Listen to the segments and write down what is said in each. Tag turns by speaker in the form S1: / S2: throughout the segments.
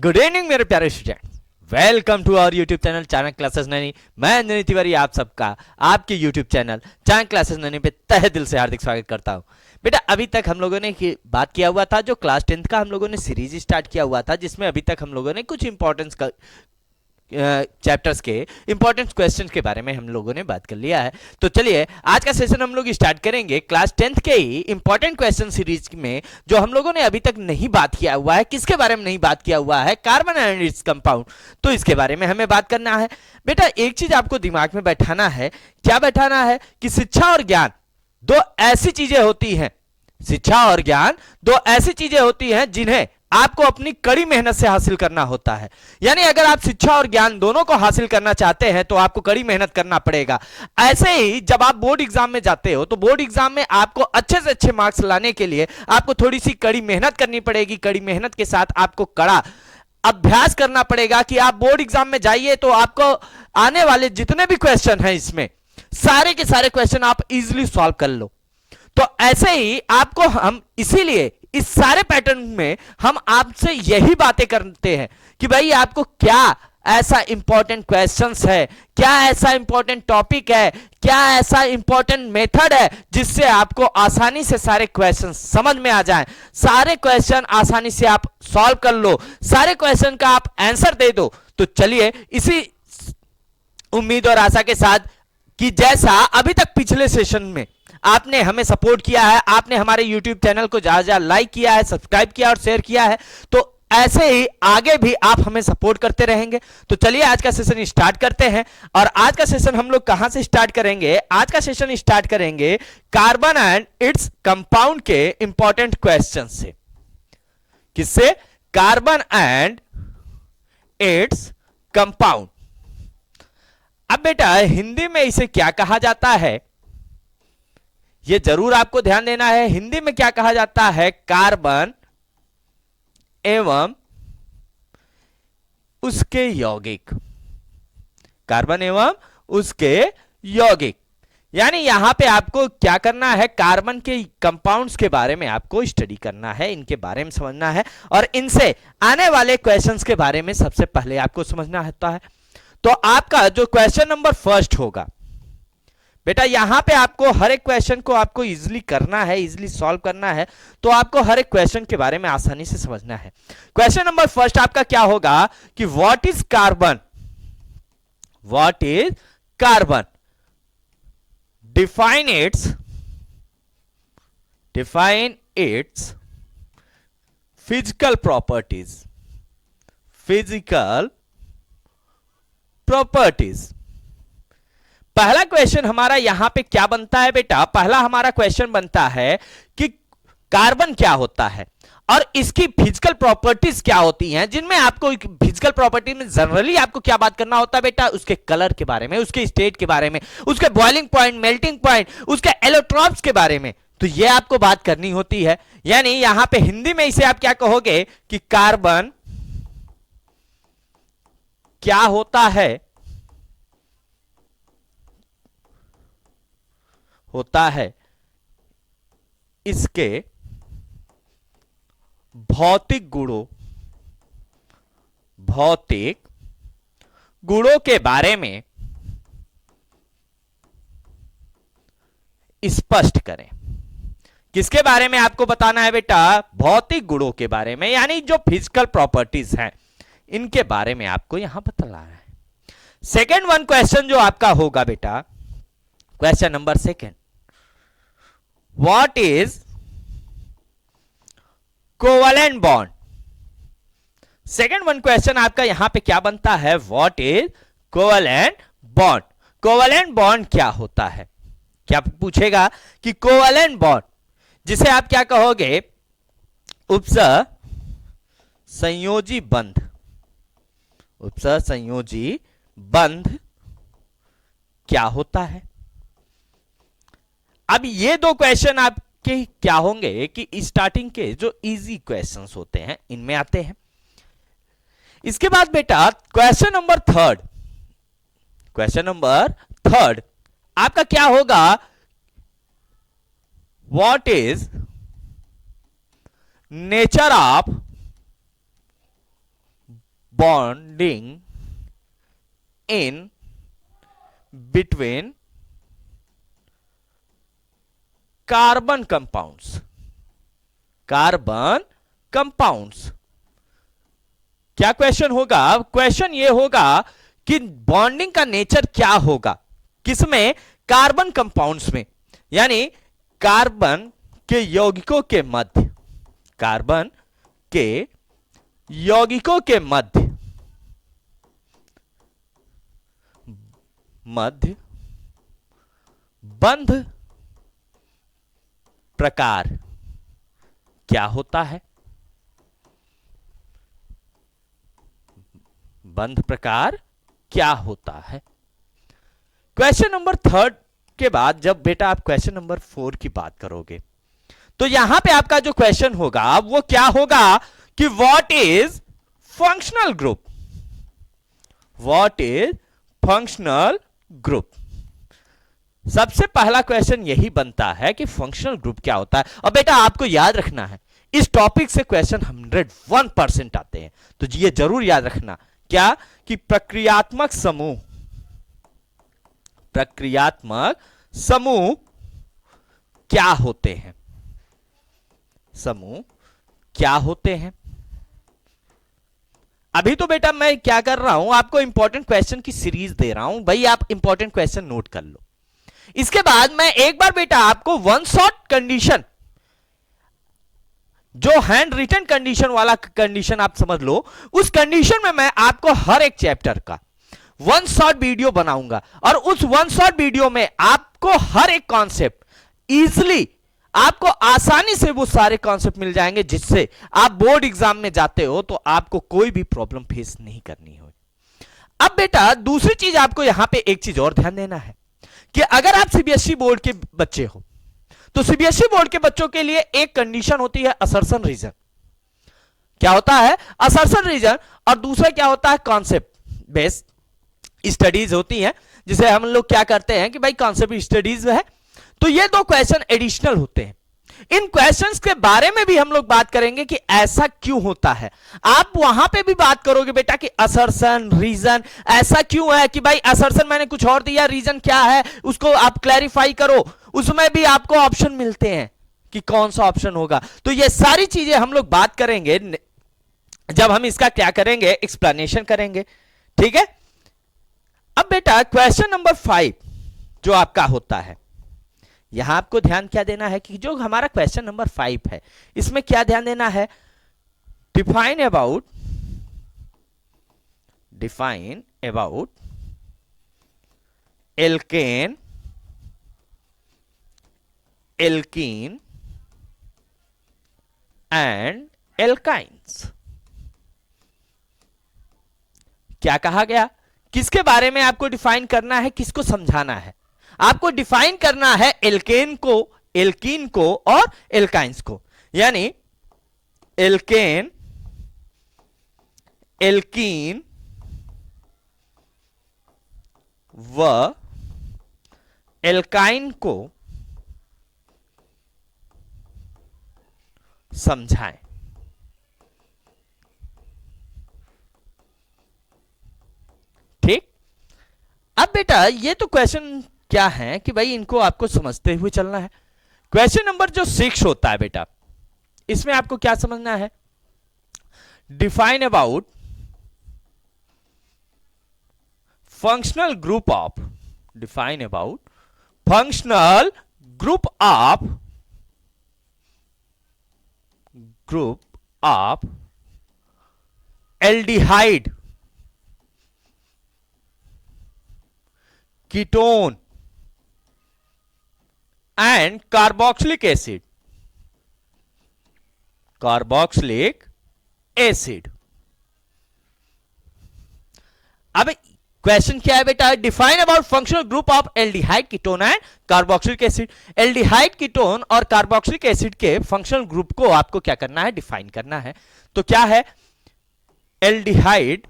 S1: Good evening मेरे प्यारे student, welcome to our YouTube channel Chanakya classes Naini. मैं अंजनी तिवारी आप सबका आपके YouTube channel Chanakya classes Naini पे तहे दिल से हार्दिक स्वागत करता हूं। बेटा अभी तक हम लोगों ने बात किया हुआ था, जो क्लास 10th का हम लोगों ने सीरीज स्टार्ट किया हुआ था, जिसमें अभी तक हम लोगों ने कुछ इंपॉर्टेंस चैप्टर्स के इंपॉर्टेंट क्वेश्चंस के बारे में हम लोगों ने बात कर लिया है। तो चलिए आज का सेशन हम लोग स्टार्ट करेंगे क्लास 10th के ही इंपॉर्टेंट क्वेश्चन सीरीज में, जो हम लोगों ने अभी तक नहीं बात किया हुआ है। किसके बारे में नहीं बात किया हुआ है? Carbon and its compound. तो इसके बारे में हमें बात करना है। बेटा एक चीज आपको दिमाग में बैठाना है। क्या बैठाना है? कि शिक्षा और ज्ञान दो ऐसी चीजें होती हैं, शिक्षा और ज्ञान दो ऐसी चीजें होती हैं जिन्हें आपको अपनी कड़ी मेहनत से हासिल करना होता है। यानी अगर आप शिक्षा और ज्ञान दोनों को हासिल करना चाहते हैं तो आपको कड़ी मेहनत करना पड़ेगा। ऐसे ही जब आप बोर्ड एग्जाम में जाते हो तो बोर्ड एग्जाम में आपको अच्छे से अच्छे मार्क्स लाने के लिए आपको थोड़ी सी कड़ी मेहनत करनी पड़ेगी। कड़ी मेहनत के साथ आपको कड़ा अभ्यास करना पड़ेगा कि आप बोर्ड एग्जाम में जाइए तो आपको आने वाले जितने भी क्वेश्चन हैं इसमें सारे के सारे क्वेश्चन आप इजीली सॉल्व कर लो। तो ऐसे ही आपको हम इसीलिए इस सारे पैटर्न में हम आपसे यही बातें करते हैं कि भाई आपको क्या ऐसा इंपॉर्टेंट क्वेश्चंस है, क्या ऐसा इंपॉर्टेंट टॉपिक है, क्या ऐसा इंपॉर्टेंट मेथड है जिससे आपको आसानी से सारे क्वेश्चन समझ में आ जाएं, सारे क्वेश्चन आसानी से आप सॉल्व कर लो, सारे क्वेश्चन का आप आंसर दे दो। तो चलिए इसी उम्मीद और आशा के साथ कि जैसा अभी तक पिछले सेशन में आपने हमें सपोर्ट किया है, आपने हमारे YouTube चैनल को ज्यादा ज्यादा लाइक किया है, सब्सक्राइब किया और शेयर किया है, तो ऐसे ही आगे भी आप हमें सपोर्ट करते रहेंगे। तो चलिए आज का सेशन स्टार्ट करते हैं। और आज का सेशन हम लोग कहां से स्टार्ट करेंगे? आज का सेशन स्टार्ट करेंगे कार्बन एंड इट्स कंपाउंड के इंपॉर्टेंट क्वेश्चन से। किससे? Carbon and its compound. अब बेटा हिंदी में इसे क्या कहा जाता है, यह जरूर आपको ध्यान देना है। हिंदी में क्या कहा जाता है? कार्बन एवं उसके यौगिक। कार्बन एवं उसके यौगिक, यानी यहां पे आपको क्या करना है? कार्बन के कंपाउंड्स के बारे में आपको स्टडी करना है, इनके बारे में समझना है और इनसे आने वाले क्वेश्चंस के बारे में सबसे पहले आपको समझना होता है। तो आपका जो क्वेश्चन नंबर फर्स्ट होगा बेटा, यहां पे आपको हर एक क्वेश्चन को आपको इजीली करना है, इजीली सॉल्व करना है। तो आपको हर एक क्वेश्चन के बारे में आसानी से समझना है। क्वेश्चन नंबर फर्स्ट आपका क्या होगा कि what is carbon? What is carbon? Define it's physical properties. Physical properties. पहला क्वेश्चन हमारा यहां पे क्या बनता है बेटा? पहला हमारा क्वेश्चन बनता है कि कार्बन क्या होता है और इसकी फिजिकल प्रॉपर्टीज क्या होती हैं, जिनमें आपको फिजिकल प्रॉपर्टी में जनरली आपको क्या बात करना होता है बेटा? उसके कलर के बारे में, उसके स्टेट के बारे में, उसके बॉइलिंग पॉइंट, मेल्टिंग पॉइंट, उसके एलोट्रॉप्स के बारे में। तो यह आपको बात करनी होती है। यानी यहां पे हिंदी में इसे आप क्या कहोगे कि कार्बन क्या होता है? होता है इसके भौतिक गुणों के बारे में स्पष्ट करें। किसके बारे में आपको बताना है बेटा? भौतिक गुणों के बारे में, यानी जो फिजिकल प्रॉपर्टीज हैं इनके बारे में आपको यहां बताना है। सेकेंड वन क्वेश्चन जो आपका होगा बेटा, question number second, what is covalent bond? Second one question आपका यहां पे क्या बनता है? What is covalent bond? Covalent bond क्या होता है? क्या पूछेगा कि कोवलेंट बॉन्ड, जिसे आप क्या कहोगे? उपसंयोजी बंध। उपसंयोजी बंध क्या होता है? अब ये दो क्वेश्चन आपके क्या होंगे कि स्टार्टिंग के जो इजी क्वेश्चंस होते हैं इनमें आते हैं। इसके बाद बेटा क्वेश्चन नंबर थर्ड आपका क्या होगा? What is nature of bonding in between carbon compounds, carbon compounds. क्या क्वेश्चन होगा? क्वेश्चन ये होगा कि बॉन्डिंग का नेचर क्या होगा, किसमें? कार्बन कंपाउंड्स में, यानी कार्बन के यौगिकों के मध्य, कार्बन के यौगिकों के मध्य बंध प्रकार क्या होता है? बंध प्रकार क्या होता है? क्वेश्चन नंबर 3 के बाद जब बेटा आप क्वेश्चन नंबर 4 की बात करोगे तो यहां पे आपका जो क्वेश्चन होगा वो क्या होगा कि what is functional group, what is functional group. सबसे पहला क्वेश्चन यही बनता है कि फंक्शनल ग्रुप क्या होता है। और बेटा आपको याद रखना है, इस टॉपिक से क्वेश्चन 101% आते हैं, तो ये जरूर याद रखना क्या कि प्रक्रियात्मक समूह, प्रक्रियात्मक समूह क्या होते हैं, समूह क्या होते हैं। अभी तो बेटा मैं क्या कर रहा हूं, आपको इंपॉर्टेंट क्वेश्चन की सीरीज दे रहा हूं, भाई आप इंपॉर्टेंट क्वेश्चन नोट कर लो। इसके बाद मैं एक बार बेटा आपको वन शॉट कंडीशन, जो हैंड रिटन कंडीशन वाला कंडीशन आप समझ लो, उस कंडीशन में मैं आपको हर एक चैप्टर का वन शॉट वीडियो बनाऊंगा और उस वन शॉट वीडियो में आपको हर एक कॉन्सेप्ट इजीली, आपको आसानी से वो सारे कॉन्सेप्ट मिल जाएंगे, जिससे आप बोर्ड एग्जाम में जाते हो तो आपको कोई भी प्रॉब्लम फेस नहीं करनी हो। अब बेटा दूसरी चीज आपको यहां पे एक चीज और ध्यान देना है कि अगर आप सीबीएसई बोर्ड के बच्चे हो तो सीबीएसई बोर्ड के बच्चों के लिए एक कंडीशन होती है असर्शन रीजन। क्या होता है? Assertion reason. और दूसरा क्या होता है? कॉन्सेप्ट बेस्ड स्टडीज होती हैं, जिसे हम लोग क्या करते हैं कि भाई कॉन्सेप्ट स्टडीज है। तो ये दो क्वेश्चन एडिशनल होते हैं। इन क्वेश्चंस के बारे में भी हम लोग बात करेंगे कि ऐसा क्यों होता है। आप वहां पे भी बात करोगे बेटा कि असर्शन रीजन ऐसा क्यों है, कि भाई असर्शन मैंने कुछ और दिया, रीजन क्या है उसको आप क्लैरिफाई करो। उसमें भी आपको ऑप्शन मिलते हैं कि कौन सा ऑप्शन होगा। तो ये सारी चीजें हम लोग बात करेंगे जब हम इसका क्या करेंगे, एक्सप्लेनेशन करेंगे। ठीक है। अब बेटा क्वेश्चन नंबर 5 जो आपका होता है, यहां आपको ध्यान क्या देना है कि जो हमारा क्वेश्चन नंबर 5 है, इसमें क्या ध्यान देना है? Define about alkene and alkynes. क्या कहा गया? किसके बारे में आपको डिफाइन करना है, किसको समझाना है? आपको डिफाइन करना है एल्केन को और एल्काइंस को, यानी एल्केन, एल्कीन व एल्काइन को समझाएं। ठीक। अब बेटा ये तो क्वेश्चन क्या है कि भाई इनको आपको समझते हुए चलना है। क्वेश्चन नंबर जो 6 होता है बेटा, इसमें आपको क्या समझना है? Define about functional group of, define about functional group of aldehyde, ketone and carboxylic acid, अब क्वेश्चन क्या है बेटा? Define about functional group of aldehyde, ketone and carboxylic acid. Aldehyde, ketone और कार्बोक्सिलिक एसिड के फंक्शनल ग्रुप को आपको क्या करना है? डिफाइन करना है। तो क्या है? एल्डिहाइड,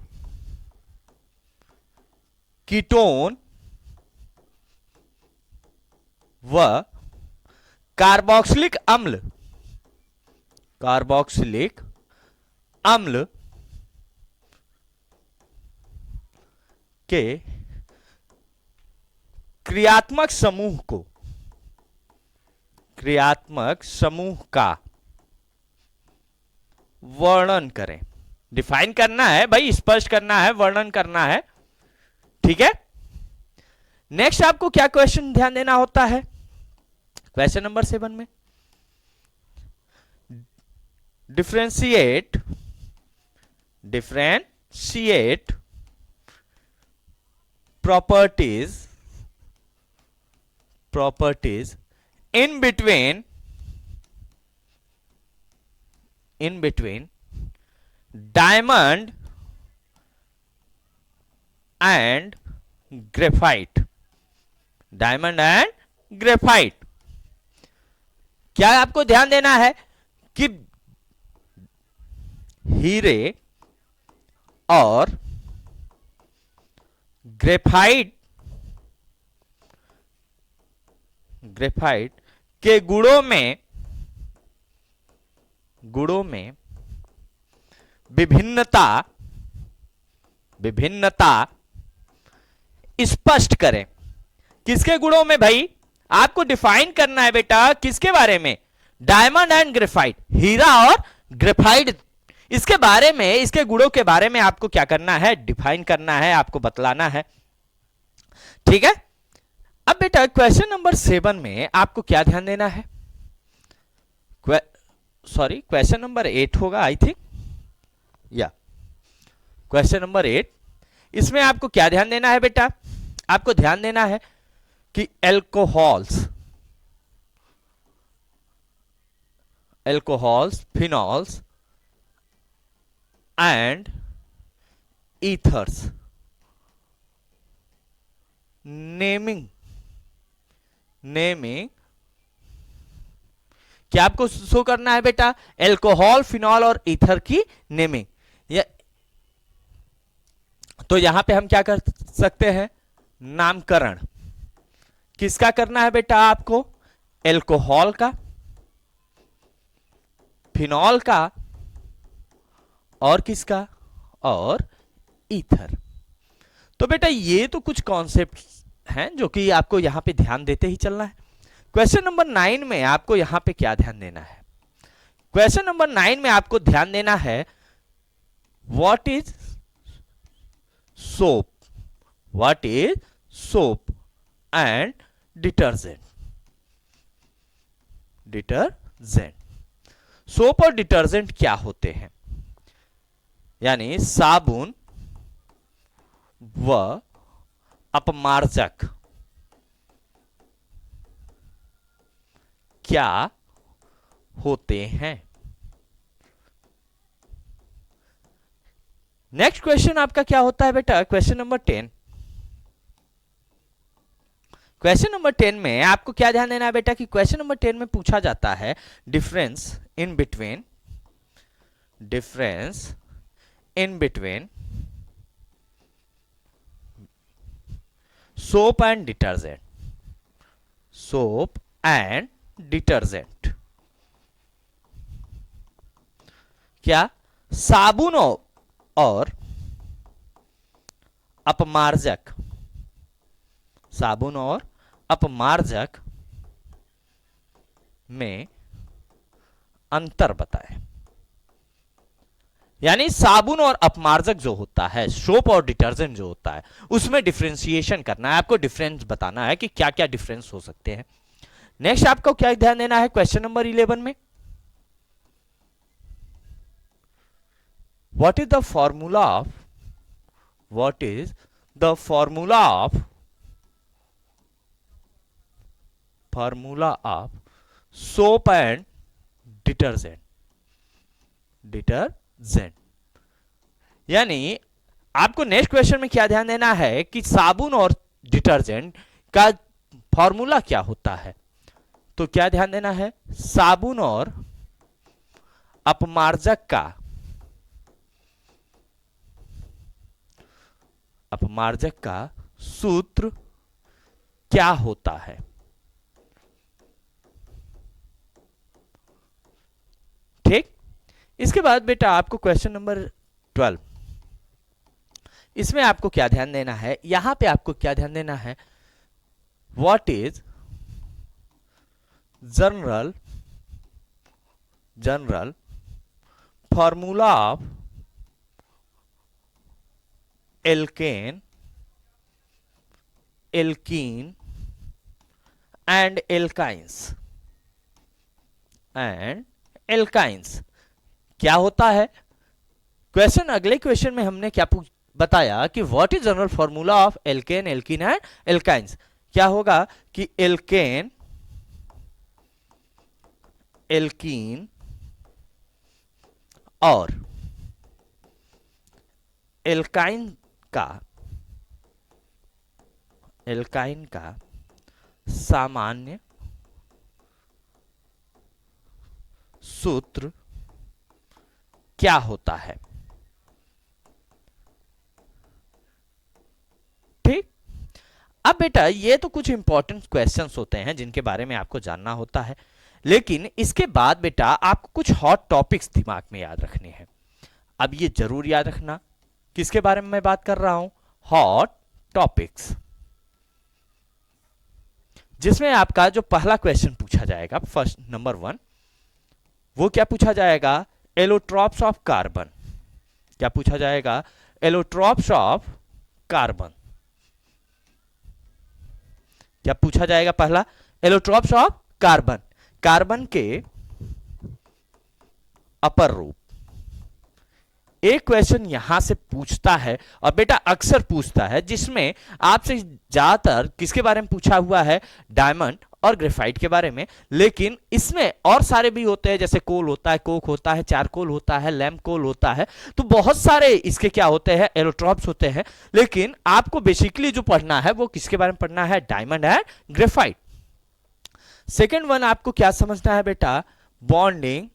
S1: कीटोन व कार्बोक्सिलिक अम्ल के क्रियात्मक समूह का वर्णन करें। डिफाइन करना है भाई, स्पष्ट करना है, वर्णन करना है, ठीक है। नेक्स्ट आपको क्या क्वेश्चन ध्यान देना होता है क्वेश्चन नंबर 7 में, differentiate properties in between diamond and graphite। क्या आपको ध्यान देना है कि हीरे और ग्रेफाइट के गुणों में विभिन्नता स्पष्ट करें। किसके गुणों में भाई? आपको डिफाइन करना है बेटा, किसके बारे में? डायमंड एंड ग्रेफाइट, हीरा और ग्रेफाइट, इसके बारे में, इसके गुणों के बारे में आपको क्या करना है? डिफाइन करना है, आपको बतलाना है, ठीक है। अब बेटा क्वेश्चन नंबर 7 में आपको क्या ध्यान देना है? क्वेश्चन नंबर 8 होगा आई थिंक, या क्वेश्चन नंबर 8। इसमें आपको क्या ध्यान देना है बेटा? आपको ध्यान देना है कि alcohols, phenols and ethers, naming क्या आपको शो करना है बेटा? एल्कोहल, फिनॉल और ईथर की नेमिंग। तो यहां पे हम क्या कर सकते हैं? नामकरण। किसका करना है बेटा आपको? एल्कोहल का, फिनॉल का और किसका? और ईथर। तो बेटा ये तो कुछ कॉन्सेप्ट हैं जो कि आपको यहां पे ध्यान देते ही चलना है। क्वेश्चन नंबर 9 में आपको यहां पे क्या ध्यान देना है? क्वेश्चन नंबर 9 में आपको ध्यान देना है what is soap, and detergent. Soap और डिटर्जेंट क्या होते हैं? यानी साबुन व अपमार्जक क्या होते हैं? नेक्स्ट क्वेश्चन आपका क्या होता है बेटा? Question number 10। क्वेश्चन नंबर 10 में आपको क्या ध्यान देना है बेटा कि क्वेश्चन नंबर 10 में पूछा जाता है difference in between soap and detergent. क्या साबुन और अपमार्जक में अंतर बताएं। यानी साबुन और अपमार्जक जो होता है, सोप और डिटर्जेंट जो होता है, उसमें डिफरेंशिएशन करना है, आपको डिफरेंस बताना है कि क्या क्या डिफरेंस हो सकते हैं। नेक्स्ट आपको क्या ध्यान देना है क्वेश्चन नंबर 11 में? What is the formula of soap and detergent? यानी आपको नेक्स्ट क्वेश्चन में क्या ध्यान देना है कि साबुन और डिटर्जेंट का फॉर्मूला क्या होता है? तो क्या ध्यान देना है? साबुन और अपमार्जक का सूत्र क्या होता है? ठीक। इसके बाद बेटा आपको क्वेश्चन नंबर 12, इसमें आपको क्या ध्यान देना है, यहां पे आपको क्या ध्यान देना है, what is general formula of alkene, alkene and alkynes क्या होता है। क्वेश्चन, अगले क्वेश्चन में हमने क्या बताया कि what is general formula of alkene, alkene and alkynes. क्या होगा कि एल्केन, एल्कीन और एल्काइन का सामान्य सूत्र क्या होता है। ठीक, अब बेटा ये तो कुछ इंपॉर्टेंट क्वेश्चंस होते हैं जिनके बारे में आपको जानना होता है, लेकिन इसके बाद बेटा आपको कुछ हॉट टॉपिक्स दिमाग में याद रखने हैं। अब ये जरूर याद रखना किसके बारे में मैं बात कर रहा हूं, हॉट टॉपिक्स, जिसमें आपका जो पहला क्वेश्चन पूछा जाएगा, फर्स्ट नंबर 1, वो क्या पूछा जाएगा, एलोट्रॉप्स ऑफ कार्बन। क्या पूछा जाएगा, एलोट्रॉप्स ऑफ कार्बन। क्या पूछा जाएगा पहला, एलोट्रॉप्स ऑफ कार्बन, कार्बन के अपर रूप। एक क्वेश्चन यहां से पूछता है, और बेटा अक्सर पूछता है, जिसमें आपसे ज्यादातर किसके बारे में पूछा हुआ है, डायमंड और ग्रेफाइट के बारे में, लेकिन इसमें और सारे भी होते हैं, जैसे कोल होता है, कोक होता है, चारकोल होता है, लैम्प कोल होता है, तो बहुत सारे इसके क्या होते हैं, एलोट्रॉप्स होते हैं। लेकिन आपको बेसिकली जो पढ़ना है वो किसके बारे में पढ़ना है, diamond and graphite. Second one आपको क्या समझना है बेटा, बॉन्डिंग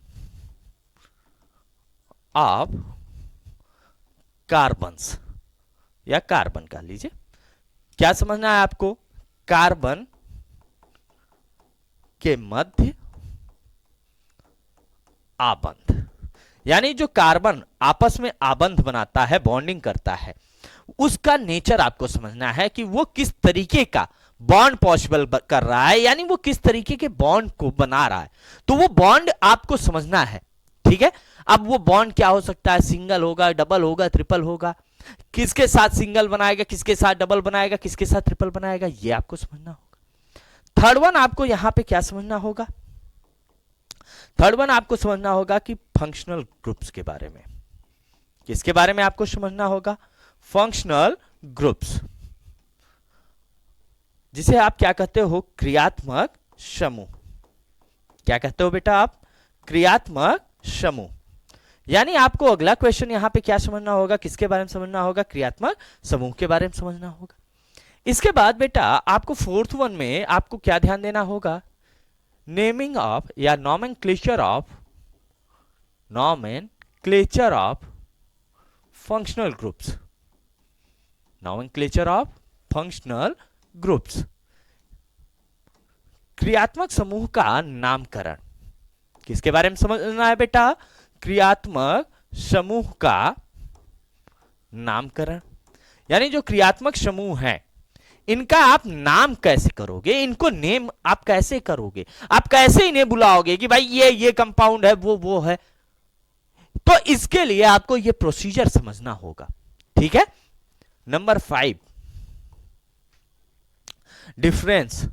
S1: ऑफ कार्बन्स, या कार्बन कह लीजिए। क्या समझना है आपको, कार्बन के मध्य आबंध, यानी जो कार्बन आपस में आबंध बनाता है, बॉन्डिंग करता है, उसका नेचर आपको समझना है कि वो किस तरीके का बॉन्ड पॉसिबल कर रहा है, यानी वो किस तरीके के बॉन्ड को बना रहा है। तो वो बॉन्ड आपको समझना है, ठीक है। अब वो बॉन्ड क्या हो सकता है, सिंगल होगा, डबल होगा, ट्रिपल होगा, किसके साथ सिंगल बनाएगा, किसके साथ डबल बनाएगा, किसके साथ ट्रिपल बनाएगा, ये आपको समझना होगा। थर्ड वन आपको यहां पे क्या समझना होगा, थर्ड वन आपको समझना होगा कि फंक्शनल ग्रुप्स के बारे में। किसके बारे में आपको समझना होगा, फंक्शनल ग्रुप्स, जिसे आप क्या कहते हो, क्रियात्मक समूह। क्या कहते हो बेटा आप, क्रियात्मक समूह। यानी आपको अगला क्वेश्चन यहां पे क्या समझना होगा, किसके बारे में समझना होगा, क्रियात्मक समूह के बारे में समझना होगा। इसके बाद बेटा आपको फोर्थ वन में आपको क्या ध्यान देना होगा, नेमिंग ऑफ या nomenclature of functional groups, nomenclature of functional groups, क्रियात्मक समूह का नामकरण। किसके बारे में समझना है बेटा, क्रियात्मक समूह का नामकरण। यानी जो क्रियात्मक समूह है, इनका आप नाम कैसे करोगे, इनको नेम आप कैसे करोगे, आप कैसे इन्हें बुलाओगे कि भाई ये कंपाउंड है, वो है। तो इसके लिए आपको ये प्रोसीजर समझना होगा, ठीक है। Number 5, difference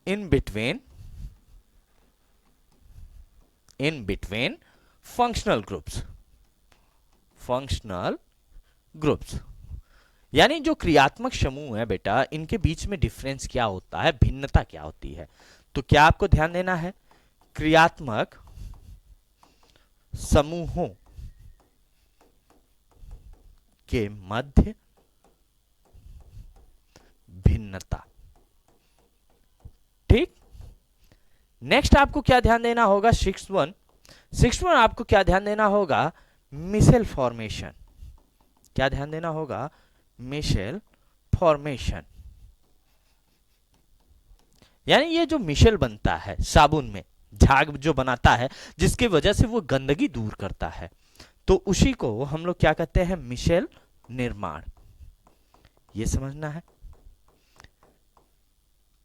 S1: in between functional groups, यानी जो क्रियात्मक समूह है बेटा, इनके बीच में डिफरेंस क्या होता है, भिन्नता क्या होती है। तो क्या आपको ध्यान देना है, क्रियात्मक समूहों के मध्य भिन्नता, ठीक। नेक्स्ट आपको क्या ध्यान देना होगा, सिक्स्थ वन आपको क्या ध्यान देना होगा, मिशेल फॉर्मेशन। क्या ध्यान देना होगा, मिशेल फॉर्मेशन। यानी ये जो मिशेल बनता है साबुन में, झाग जो बनाता है, जिसकी वजह से वो गंदगी दूर करता है, तो उसी को हम लोग क्या कहते हैं, मिशेल निर्माण। ये समझना है,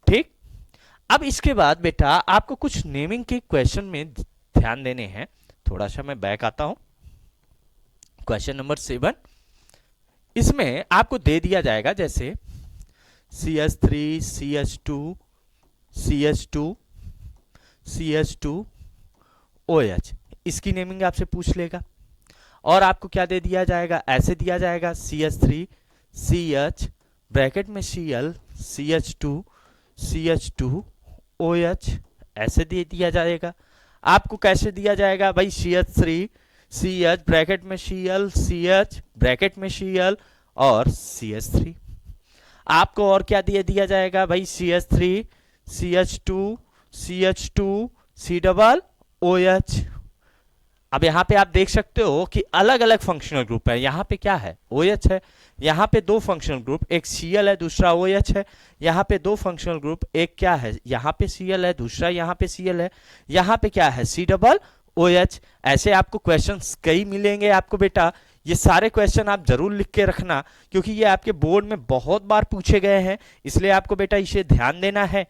S1: ठीक। अब इसके बाद बेटा आपको कुछ नेमिंग के क्वेश्चन में ध्यान देने हैं। थोड़ा सा मैं बैक आता हूं। क्वेश्चन नंबर 7, इसमें आपको दे दिया जाएगा जैसे CH3 CH2 CH2 CH2 OH, इसकी नेमिंग आपसे पूछ लेगा। और आपको क्या दे दिया जाएगा, ऐसे दिया जाएगा CH3 CH ब्रैकेट में Cl CH2 CH2 OH, ऐसे दे दिया जाएगा। आपको कैसे दिया जाएगा भाई, CH3 CH ब्रैकेट में Cl CH ब्रैकेट में Cl और CH3। आपको और क्या दिया जाएगा भाई, CH3 CH2 CH2 C double OH। अब यहां पे आप देख सकते हो कि अलग अलग फंक्शनल ग्रुप है। यहां पे क्या है, OH है। यहां पे दो फंक्शनल ग्रुप, एक Cl है दूसरा OH है। यहां पे दो फंक्शनल ग्रुप, एक क्या है, यहां पे Cl है दूसरा यहां पे Cl है। यहां पे क्या है, C डबल OH। ऐसे आपको क्वेश्चंस कई मिलेंगे आपको बेटा। ये सारे क्वेश्चन आप जरूर लिख के रखना, क्योंकि ये आपके बोर्ड में बहुत बार पूछे गए हैं, इसलिए आपको बेटा इसे ध्यान देना है।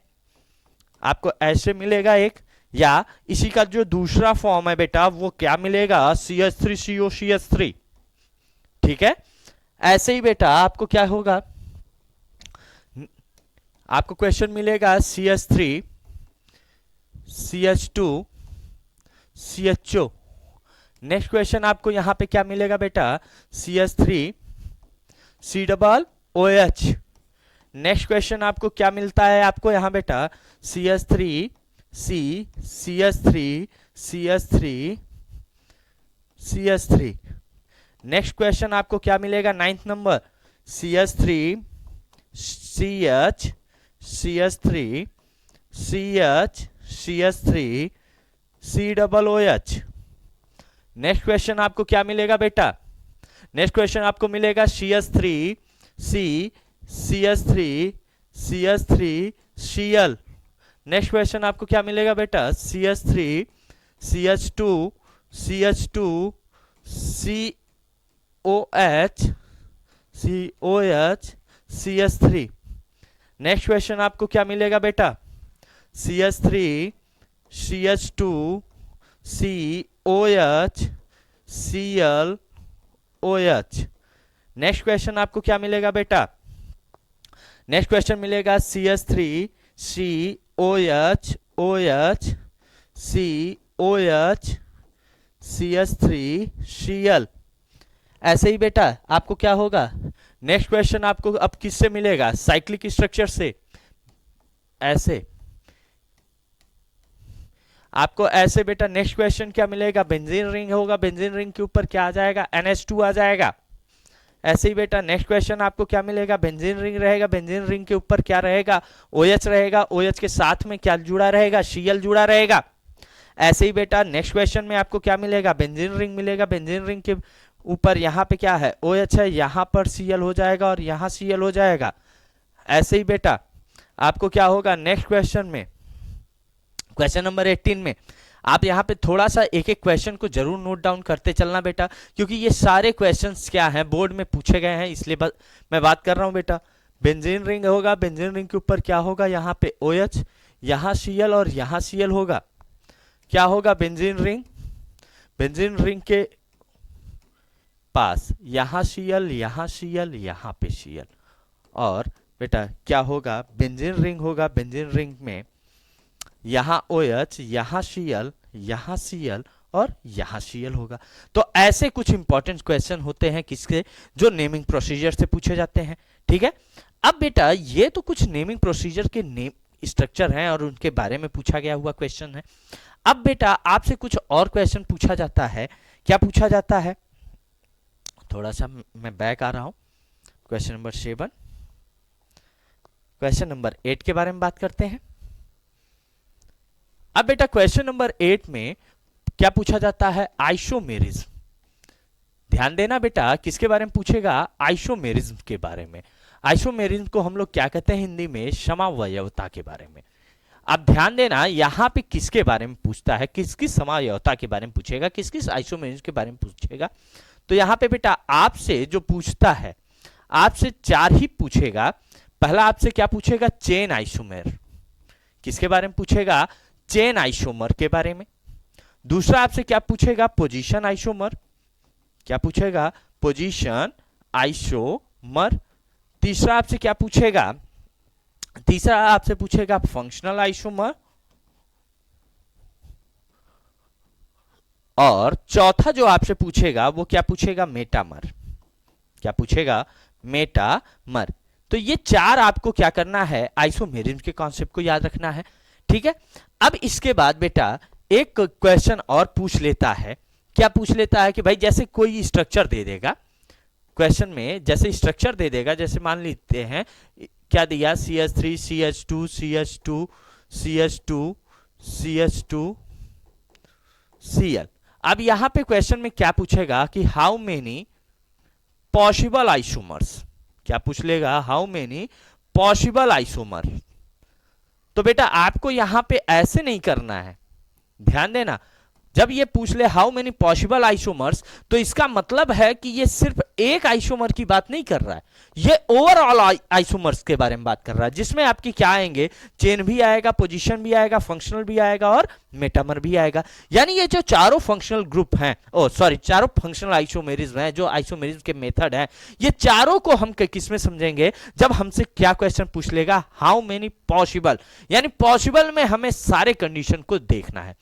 S1: आपको ऐसे मिलेगा एक, या इसी का जो दूसरा फॉर्म है बेटा वो क्या मिलेगा, CH3CO CH3, ठीक है। ऐसे ही बेटा आपको क्या होगा, आपको क्वेश्चन मिलेगा CH3 CH2 CHO। Next question आपको यहां पे क्या मिलेगा बेटा, CH3 C double OH। Next question आपको क्या मिलता है, आपको यहां बेटा CH3 C CH3 CH3 CH3। Next question आपको क्या मिलेगा, 9th number, CH3 CH CH3 CH CH3 C double OH। Next question आपको क्या मिलेगा बेटा, नेक्स्ट क्वेश्चन आपको मिलेगा CH3 C CH3 CH3 Cl। Next question आपको क्या मिलेगा बेटा, CH3 CH2 CH2 COH COH CH3। Next question आपको क्या मिलेगा बेटा, CH3 CH2 COH Cl OH। Next question आपको क्या मिलेगा बेटा, नेक्स्ट क्वेश्चन मिलेगा CH3 COH OH COH CH3 Cl। ऐसे ही बेटा आपको क्या होगा, नेक्स्ट क्वेश्चन आपको अब किससे मिलेगा, साइक्लिक स्ट्रक्चर से। ऐसे आपको ऐसे बेटा नेक्स्ट क्वेश्चन क्या मिलेगा, बेंजीन रिंग होगा, बेंजीन रिंग के ऊपर क्या आ जाएगा, NH2 आ जाएगा। ऐसे ही बेटा नेक्स्ट क्वेश्चन आपको क्या मिलेगा, बेंजीन रिंग रहेगा, बेंजीन रिंग के ऊपर क्या रहेगा, OH रहेगा, OH के साथ में क्या जुड़ा रहेगा, Cl जुड़ा रहेगा। ऐसे ही बेटा नेक्स्ट क्वेश्चन में आपको क्या मिलेगा, बेंजीन रिंग मिलेगा, बेंजीन रिंग के ऊपर यहाँ पे क्या है, OH है, यहाँ पर Cl हो जाएगा और यहाँ Cl हो जाएगा। ऐसे ही बेटा आपको क्या होगा, नेक्स्ट क्वेश्चन में, क्वेश्चन नंबर 18 में आप यहाँ पे थोड़ा सा एक एक क्वेश्चन को जरूर नोट डाउन करते चलना बेटा, क्योंकि ये सारे क्वेश्चंस क्या हैं, बोर्ड में पूछे गए हैं, इसलिए मैं बात कर रहा हूँ बेटा। बेंजीन रिंग होगा, बेंजीन रिंग के ऊपर क्या होगा, यहाँ पे OH, यहाँ Cl और यहाँ Cl होगा। क्या होगा, बेंजीन रिंग के पास यहाँ Cl यहाँ Cl यहाँ पे Cl। और बेटा क्या होगा, बेंजीन रिंग होगा, बेंजीन रिंग में यहाँ OH यहाँ Cl यहाँ Cl और यहाँ Cl होगा। तो ऐसे कुछ इंपॉर्टेंट क्वेश्चन होते हैं किसके, जो नेमिंग प्रोसीजर से पूछे जाते हैं, ठीक है। अब बेटा ये तो कुछ नेमिंग प्रोसीजर के नेम स्ट्रक्चर हैं और उनके बारे में पूछा गया हुआ क्वेश्चन है। अब बेटा आपसे कुछ और क्वेश्चन पूछा जाता है। क्या पूछा जाता है, थोड़ा सा मैं बैक आ रहा हूं। क्वेश्चन नंबर 7, क्वेश्चन नंबर 8 के बारे में बात करते हैं। अब बेटा क्वेश्चन नंबर 8 में क्या पूछा जाता है, आइसोमेरिज्म। ध्यान देना बेटा, किसके बारे में पूछेगा, आइसोमेरिज्म के बारे में। आइसोमेरिज्म को हम लोग क्या कहते हैं हिंदी में, समवयवता के बारे में। आप ध्यान देना यहाँ पे किसके बारे में पूछता है, किस किस समायोता के बारे में पूछेगा, किस किस आइसोमेरिज्म के बारे में पूछेगा। तो यहाँ पे बेटा आपसे जो पूछता है, आपसे 4 ही पूछेगा। पहला आपसे क्या पूछेगा, चेन आइसोमेर, किसके बारे में पूछेगा, चेन आइसोमर के बारे में। दूसरा आपसे क्या पूछेगा, पोजीशन आइसोमर, क्या पूछेगा, पोजीशन आइसोमर। तीसरा आपसे क्या पूछेगा, तीसरा आपसे पूछेगा फंक्शनल आइसोमर। और चौथा जो आपसे पूछेगा वो क्या पूछेगा, मेटामर, क्या पूछेगा, मेटामर। तो ये 4 आपको क्या करना है, आइसोमेरिज्म के कॉन्सेप्ट को याद रखना है, ठीक है। अब इसके बाद बेटा एक क्वेश्चन और पूछ लेता है, क्या पूछ लेता है कि भाई जैसे कोई स्ट्रक्चर दे देगा क्वेश्चन में, जैसे स्ट्रक्चर दे देगा, जैसे मान लेते हैं क्या दिया, CH3 CH2 CH2 CH2 CH2 Cl। अब यहां पे क्वेश्चन में क्या पूछेगा कि हाउ मेनी पॉसिबल आइसोमर्स, क्या पूछ लेगा, हाउ मेनी पॉसिबल आइसोमर। तो बेटा आपको यहां पे ऐसे नहीं करना है, ध्यान देना। जब ये पूछ ले हाउ मेनी पॉसिबल आइसोमर्स, तो इसका मतलब है कि ये सिर्फ एक आइसोमर की बात नहीं कर रहा है, ये ओवरऑल आइसोमर्स के बारे में बात कर रहा है, जिसमें आपकी क्या आएंगे, चेन भी आएगा, पोजीशन भी आएगा, फंक्शनल भी आएगा और मेटामर भी आएगा। यानी ये जो चारों फंक्शनल ग्रुप हैं, चारों फंक्शनल आइसोमेरिज्म हैं, जो आइसोमेरिज्म के मेथड हैं, ये चारों को हम किस में समझेंगे, जब हमसे क्या क्वेश्चन पूछ लेगा, हाउ मेनी पॉसिबल, यानी पॉसिबल में हमें सारे कंडीशन को देखना है,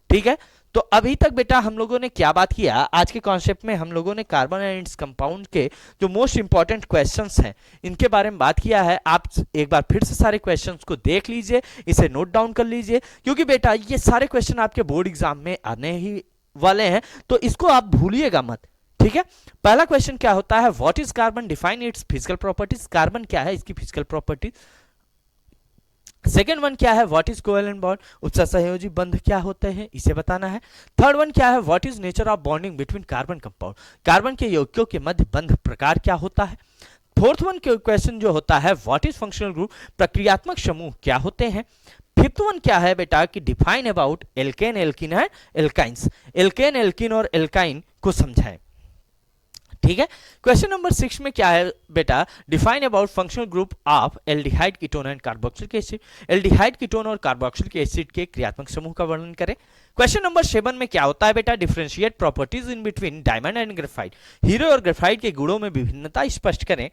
S1: ठीक है। तो अभी तक बेटा हम लोगों ने क्या बात किया, आज के कॉन्सेप्ट में हम लोगों ने कार्बन एंड इट्स कंपाउंड के जो मोस्ट इंपॉर्टेंट क्वेश्चंस हैं इनके बारे में बात किया है। आप एक बार फिर से सारे क्वेश्चंस को देख लीजिए, इसे नोट डाउन कर लीजिए, क्योंकि बेटा ये सारे क्वेश्चन आपके बोर्ड एग्जाम में आने ही वाले हैं, तो इसको आप भूलिएगा मत, ठीक है। पहला क्वेश्चन क्या होता है, what is carbon, define it's physical properties, carbon क्या है, इसकी फिजिकल प्रॉपर्टीज। सेकेंड वन क्या है, व्हाट इज कोवेलेंट बॉन्ड, उत्सहसहयोजी बंध क्या होते हैं, इसे बताना है। थर्ड वन क्या है, what is nature of bonding between carbon compound, carbon के यौगिकों के मध्य बंध प्रकार क्या होता है। फोर्थ वन क्वेश्चन जो होता है, व्हाट इज फंक्शनल ग्रुप, प्रक्रियात्मक समूह क्या होते हैं। फिफ्थ वन क्या है बेटा कि डिफाइन अबाउट एल्केन एल्किन है एल्काइंस, एल्केन एल्किन और एल्काइन को समझाएं, ठीक है। क्वेश्चन नंबर 6 में क्या है बेटा, define about functional group of aldehyde ketone and carboxylic acid, aldehyde ketone और कार्बोक्सिलिक एसिड के क्रियात्मक समूह का वर्णन करें। क्वेश्चन नंबर 7 में क्या होता है बेटा, differentiate properties in between diamond and graphite, hero और ग्रेफाइट के गुणों में विभिन्नता स्पष्ट करें।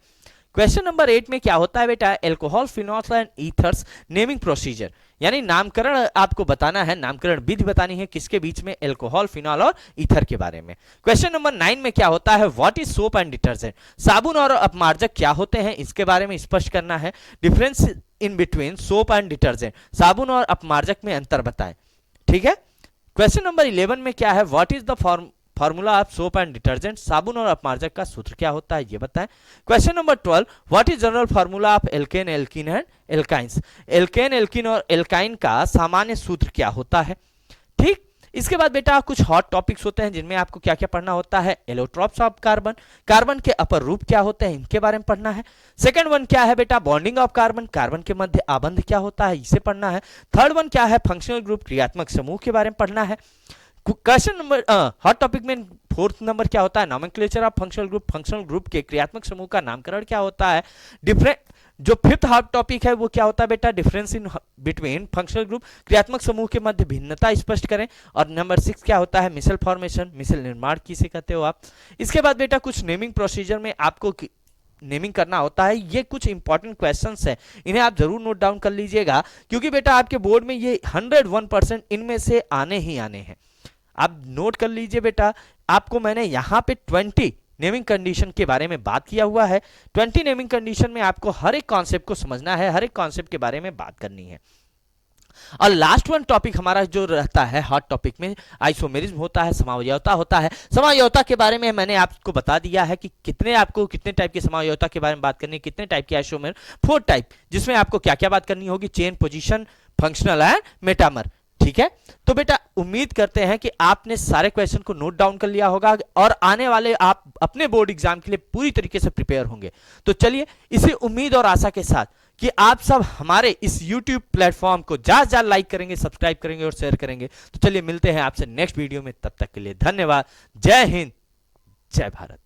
S1: क्वेश्चन नंबर 8 में क्या होता है बेटा, alcohol, phenol and ethers naming procedure, यानी नामकरण आपको बताना है, नामकरण विधि बतानी है किसके बीच में, एल्कोहल, फिनॉल और ईथर के बारे में। क्वेश्चन नंबर 9 में क्या होता है, what is soap and detergent, साबुन और अपमार्जक क्या होते हैं, इसके बारे में स्पष्ट करना है। Difference in between soap and detergent, साबुन और अपमार्जक में अंतर बताएं, ठीक है। क्वेश्चन नंबर 11 में क्या है, what is the formula of soap and detergent, साबुन और अपमार्जक का सूत्र क्या होता है, ये बताएं। Question number 12, what is general formula of alkane alkene and alkynes, alkane alkene और एल्काइन का सामान्य सूत्र क्या होता है, ठीक। इसके बाद बेटा कुछ हॉट टॉपिक्स होते हैं जिनमें आपको क्या क्या पढ़ना होता है, एलोट्रॉप्स ऑफ कार्बन, कार्बन के अपर रूप क्या होते हैं, इनके बारे में पढ़ना है। सेकंड वन क्या है बेटा, बॉन्डिंग ऑफ कार्बन, कार्बन के मध्य आबंध क्या होता है, इसे पढ़ना है। थर्ड वन क्या है, फंक्शनल ग्रुप, क्रियात्मक समूह के बारे में पढ़ना है। क्वेश्चन नंबर हॉट टॉपिक में फोर्थ नंबर क्या होता है, nomenclature of functional group, functional group के क्रियात्मक समूह का नामकरण क्या होता है। डिफरेंट जो फिफ्थ हॉट टॉपिक है वो क्या होता है बेटा, difference in between functional group, क्रियात्मक समूह के मध्य भिन्नता स्पष्ट करें। और नंबर 6 क्या होता है, मिसल फॉर्मेशन, मिसल निर्माण किसे कहते हो आप। इसके बाद बेटा कुछ नेमिंग प्रोसीजर में आपको नेमिंग करना होता है, ये कुछ इंपॉर्टेंट क्वेश्चंस हैं, इन्हें आप जरूर नोट डाउन कर लीजिएगा, क्योंकि बेटा आपके बोर्ड में ये 101% इनमें से आने ही आने हैं। आप नोट कर लीजिए बेटा, आपको मैंने यहां पे 20 नेमिंग कंडीशन के बारे में बात किया हुआ है। 20 नेमिंग कंडीशन में आपको हर एक कॉन्सेप्ट को समझना है, हर एक कॉन्सेप्ट के बारे में बात करनी है। और लास्ट वन टॉपिक हमारा जो रहता है हॉट टॉपिक में, आइसोमेरिज्म होता है, समावयवता होता है। समावयवता के बारे में मैंने आपको बता दिया है कि कितने टाइप की समावयवता के बारे में बात करनी है, कितने टाइप की आइसोमेर, 4 टाइप, जिसमें आपको क्या क्या बात करनी होगी, chain, position, functional and metamer, ठीक है। तो बेटा उम्मीद करते हैं कि आपने सारे क्वेश्चन को नोट डाउन कर लिया होगा और आने वाले आप अपने बोर्ड एग्जाम के लिए पूरी तरीके से प्रिपेयर होंगे। तो चलिए इसी उम्मीद और आशा के साथ कि आप सब हमारे इस YouTube प्लेटफॉर्म को ज्यादा ज्यादा लाइक करेंगे, सब्सक्राइब करेंगे और शेयर करेंगे। तो चलिए मिलते हैं आपसे नेक्स्ट वीडियो में, तब तक के लिए धन्यवाद। जय हिंद, जय भारत।